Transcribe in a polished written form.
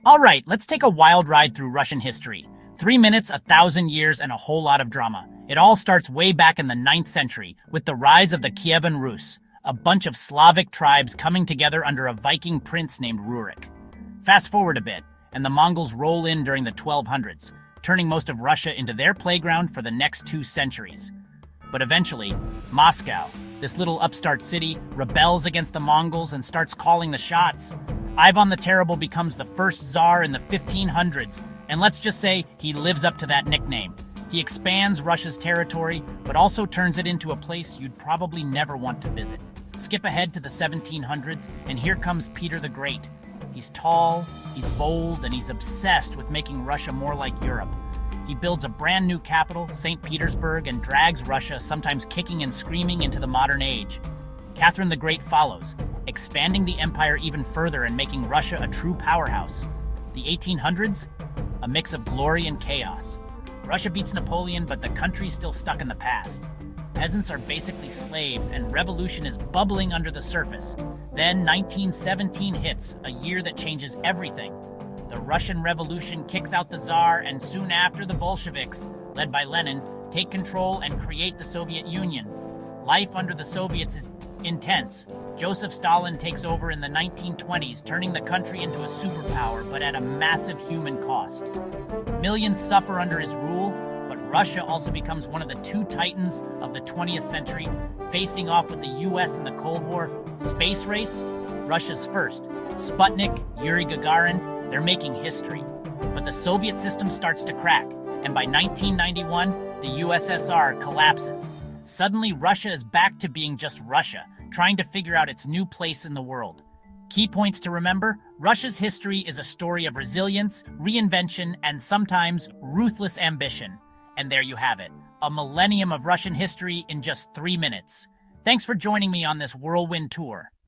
All right, let's take a wild ride through Russian history. 3 minutes, 1,000 years, and a whole lot of drama. It all starts way back in the 9th century with the rise of the Kievan Rus, a bunch of Slavic tribes coming together under a Viking prince named Rurik. Fast forward a bit, and the Mongols roll in during the 1200s, turning most of Russia into their playground for the next 2 centuries. But eventually, Moscow, this little upstart city, rebels against the Mongols and starts calling the shots. Ivan the Terrible becomes the first Tsar in the 1500s, and let's just say he lives up to that nickname. He expands Russia's territory, but also turns it into a place you'd probably never want to visit. Skip ahead to the 1700s, and here comes Peter the Great. He's tall, he's bold, and he's obsessed with making Russia more like Europe. He builds a brand new capital, St. Petersburg, and drags Russia, sometimes kicking and screaming, into the modern age. Catherine the Great follows, expanding the empire even further and making Russia a true powerhouse. The 1800s? A mix of glory and chaos. Russia beats Napoleon, but the country's still stuck in the past. Peasants are basically slaves, and revolution is bubbling under the surface. Then 1917 hits, a year that changes everything. The Russian Revolution kicks out the Tsar, and soon after the Bolsheviks, led by Lenin, take control and create the Soviet Union. Life under the Soviets is intense. Joseph Stalin takes over in the 1920s, turning the country into a superpower, but at a massive human cost. Millions suffer under his rule, but Russia also becomes one of the two titans of the 20th century, facing off with the US in the Cold War. Space race? Russia's first. Sputnik, Yuri Gagarin, they're making history. But the Soviet system starts to crack, and by 1991, the USSR collapses. Suddenly, Russia is back to being just Russia, trying to figure out its new place in the world. Key points to remember: Russia's history is a story of resilience, reinvention, and sometimes ruthless ambition. And there you have it, a millennium of Russian history in just 3 minutes. Thanks for joining me on this whirlwind tour.